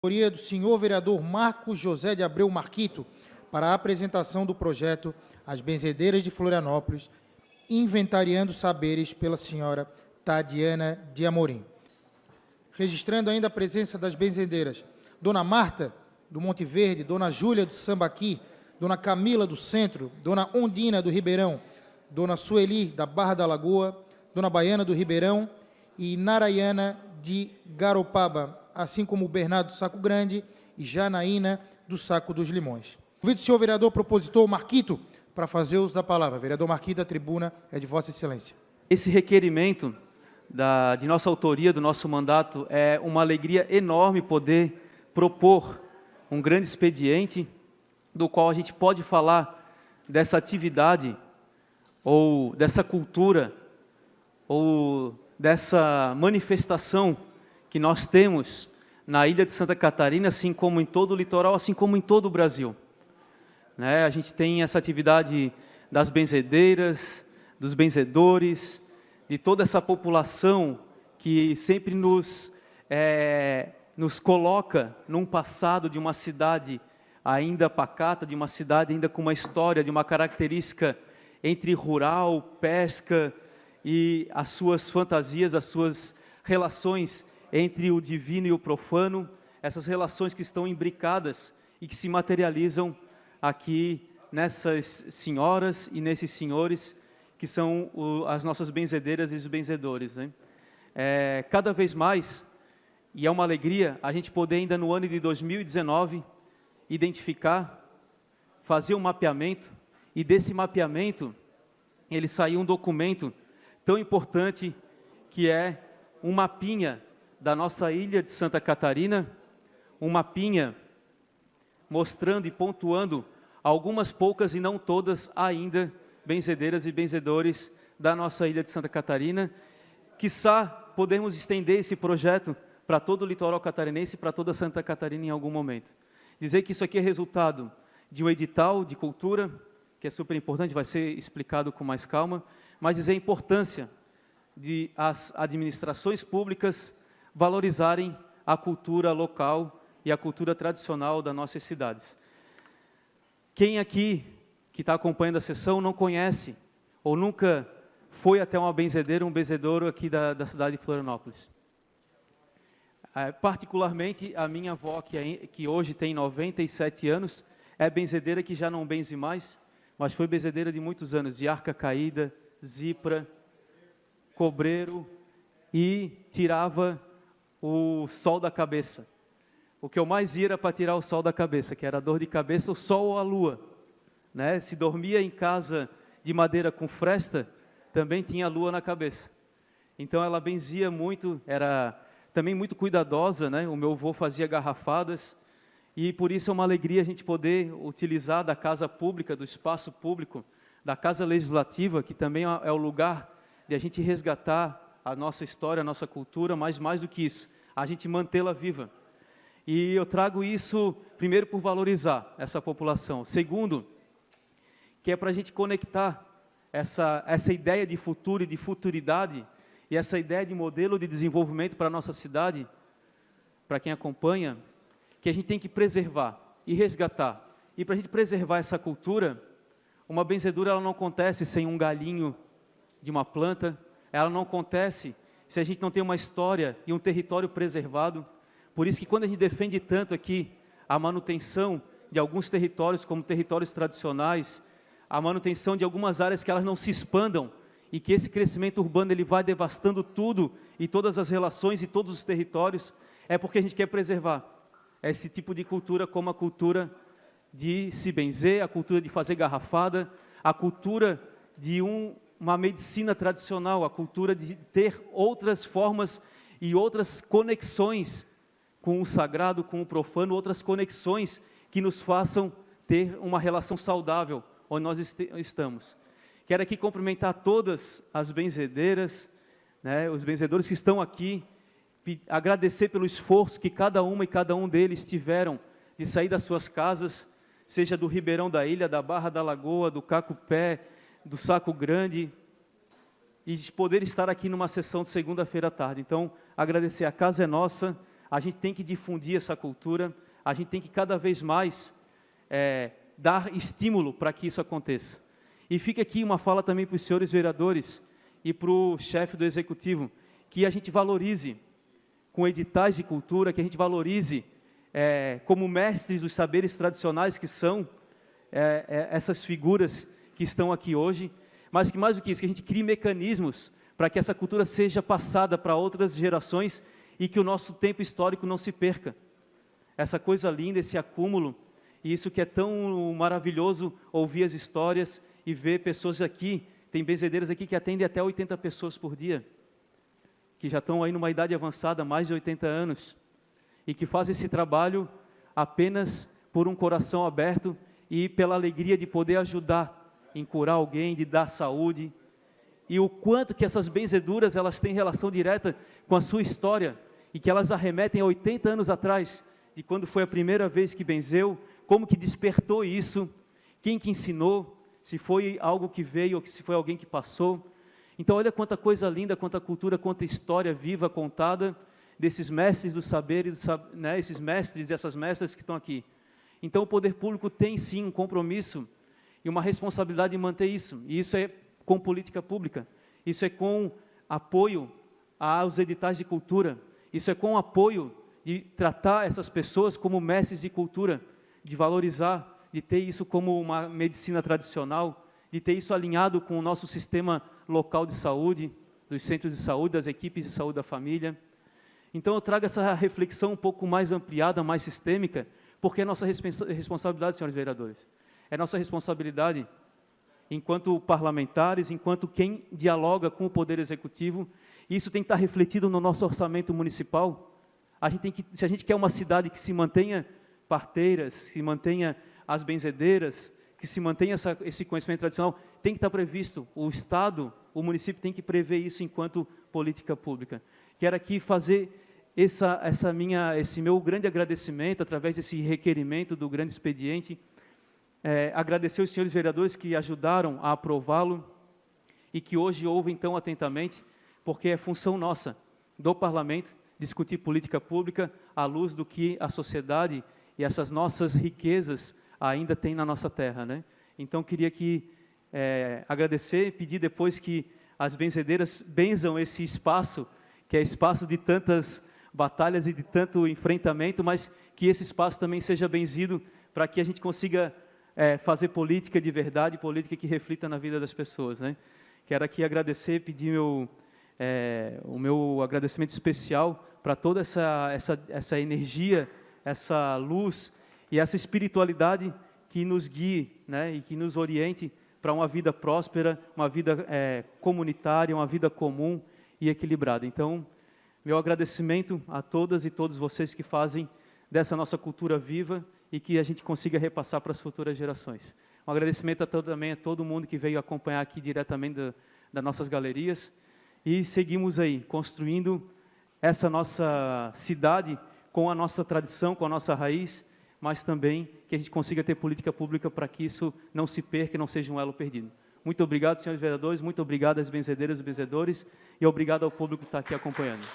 Autoria do senhor vereador Marcos José de Abreu Marquito, para a apresentação do projeto As Benzedeiras de Florianópolis, inventariando saberes pela senhora Tadiana de Amorim. Registrando ainda a presença das benzedeiras, Dona Marta, do Monte Verde, Dona Júlia, do Sambaqui, Dona Camila, do Centro, Dona Ondina, do Ribeirão, Dona Sueli, da Barra da Lagoa, Dona Baiana, do Ribeirão e Narayana, de Garopaba, assim como o Bernardo do Saco Grande e Janaína do Saco dos Limões. Convido o senhor vereador propositor Marquito para fazer uso da palavra. Vereador Marquito, a tribuna é de Vossa Excelência. Esse requerimento de nossa autoria, do nosso mandato, é uma alegria enorme poder propor um grande expediente do qual a gente pode falar dessa atividade ou dessa cultura ou dessa manifestação que nós temos na ilha de Santa Catarina, assim como em todo o litoral, assim como em todo o Brasil. A gente tem essa atividade das benzedeiras, dos benzedores, de toda essa população que sempre nos coloca num passado de uma cidade ainda pacata, de uma cidade ainda com uma história, de uma característica entre rural, pesca e as suas fantasias, as suas relações entre o divino e o profano, essas relações que estão imbricadas e que se materializam aqui nessas senhoras e nesses senhores que são as nossas benzedeiras e os benzedores. Cada vez mais, e é uma alegria, a gente poder ainda no ano de 2019 identificar, fazer um mapeamento, e desse mapeamento ele saiu um documento tão importante que é um mapinha da nossa ilha de Santa Catarina, um mapinha mostrando e pontuando algumas poucas e não todas ainda benzedeiras e benzedores da nossa ilha de Santa Catarina. Quiçá podemos estender esse projeto para todo o litoral catarinense, para toda Santa Catarina em algum momento. Dizer que isso aqui é resultado de um edital de cultura, que é super importante, vai ser explicado com mais calma, mas dizer a importância de as administrações públicas valorizarem a cultura local e a cultura tradicional das nossas cidades. Quem aqui, que está acompanhando a sessão, não conhece ou nunca foi até uma benzedeira, um benzedouro aqui da cidade de Florianópolis? Particularmente a minha avó, que hoje tem 97 anos, é benzedeira, que já não benze mais, mas foi benzedeira de muitos anos, de arca caída, zipra, cobreiro, e tirava o sol da cabeça. O que eu mais ia era para tirar o sol da cabeça, que era a dor de cabeça, o sol ou a lua. Se dormia em casa de madeira com fresta, também tinha a lua na cabeça. Então ela benzia muito, era também muito cuidadosa, O meu avô fazia garrafadas, e por isso é uma alegria a gente poder utilizar da casa pública, do espaço público, da casa legislativa, que também é o lugar de a gente resgatar a nossa história, a nossa cultura, mas mais do que isso, a gente mantê-la viva. E eu trago isso, primeiro, por valorizar essa população. Segundo, que é para a gente conectar essa ideia de futuro e de futuridade, e essa ideia de modelo de desenvolvimento para a nossa cidade, para quem acompanha, que a gente tem que preservar e resgatar. E para a gente preservar essa cultura, uma benzedura ela não acontece sem um galinho de uma planta, ela não acontece se a gente não tem uma história e um território preservado. Por isso que quando a gente defende tanto aqui a manutenção de alguns territórios como territórios tradicionais, a manutenção de algumas áreas que elas não se expandam e que esse crescimento urbano ele vai devastando tudo e todas as relações e todos os territórios, é porque a gente quer preservar esse tipo de cultura como a cultura de se benzer, a cultura de fazer garrafada, a cultura de uma medicina tradicional, a cultura de ter outras formas e outras conexões com o sagrado, com o profano, outras conexões que nos façam ter uma relação saudável onde nós estamos. Quero aqui cumprimentar todas as benzedeiras, os benzedores que estão aqui, agradecer pelo esforço que cada uma e cada um deles tiveram de sair das suas casas, seja do Ribeirão da Ilha, da Barra da Lagoa, do Cacupé, do Saco Grande, e de poder estar aqui numa sessão de segunda-feira à tarde. Então, agradecer, a casa é nossa, a gente tem que difundir essa cultura, a gente tem que cada vez mais dar estímulo para que isso aconteça. E fica aqui uma fala também para os senhores vereadores e para o chefe do executivo, que a gente valorize com editais de cultura, que a gente valorize como mestres dos saberes tradicionais que são essas figuras que estão aqui hoje, mas que mais do que isso, que a gente crie mecanismos para que essa cultura seja passada para outras gerações e que o nosso tempo histórico não se perca. Essa coisa linda, esse acúmulo, e isso que é tão maravilhoso, ouvir as histórias e ver pessoas aqui, tem benzedeiras aqui que atendem até 80 pessoas por dia, que já estão aí numa idade avançada, mais de 80 anos, e que fazem esse trabalho apenas por um coração aberto e pela alegria de poder ajudar em curar alguém, de dar saúde, e o quanto que essas benzeduras, elas têm relação direta com a sua história, e que elas arremetem a 80 anos atrás, de quando foi a primeira vez que benzeu, como que despertou isso, quem que ensinou, se foi algo que veio ou se foi alguém que passou. Então olha quanta coisa linda, quanta cultura, quanta história viva contada desses mestres do saber, né, esses mestres e essas mestras que estão aqui. Então o poder público tem sim um compromisso e uma responsabilidade em manter isso, e isso é com política pública, isso é com apoio aos editais de cultura, isso é com apoio de tratar essas pessoas como mestres de cultura, de valorizar, de ter isso como uma medicina tradicional, de ter isso alinhado com o nosso sistema local de saúde, dos centros de saúde, das equipes de saúde da família. Então eu trago essa reflexão um pouco mais ampliada, mais sistêmica, porque é nossa responsabilidade, senhores vereadores, é nossa responsabilidade enquanto parlamentares, enquanto quem dialoga com o Poder Executivo, e isso tem que estar refletido no nosso orçamento municipal. Se a gente quer uma cidade que se mantenha parteiras, que se mantenha as benzedeiras, que se mantenha esse conhecimento tradicional, tem que estar previsto, o Estado, o município tem que prever isso enquanto política pública. Quero aqui fazer esse meu grande agradecimento, através desse requerimento do grande expediente, agradecer os senhores vereadores que ajudaram a aprová-lo e que hoje ouvem tão atentamente, porque é função nossa, do parlamento, discutir política pública à luz do que a sociedade e essas nossas riquezas ainda tem na nossa terra, né? Então, queria aqui agradecer, pedir depois que as benzedeiras benzam esse espaço, que é espaço de tantas batalhas e de tanto enfrentamento, mas que esse espaço também seja benzido para que a gente consiga fazer política de verdade, política que reflita na vida das pessoas, né? Quero aqui agradecer, pedir o meu agradecimento especial para toda essa energia, essa luz e essa espiritualidade que nos guie, né, e que nos oriente para uma vida próspera, uma vida comunitária, uma vida comum e equilibrada. Então, meu agradecimento a todas e todos vocês que fazem dessa nossa cultura viva e que a gente consiga repassar para as futuras gerações. Um agradecimento também a todo mundo que veio acompanhar aqui diretamente das nossas galerias, e seguimos aí, construindo essa nossa cidade com a nossa tradição, com a nossa raiz, mas também que a gente consiga ter política pública para que isso não se perca e não seja um elo perdido. Muito obrigado, senhores vereadores, muito obrigado às benzedeiras e benzedores, e obrigado ao público que está aqui acompanhando.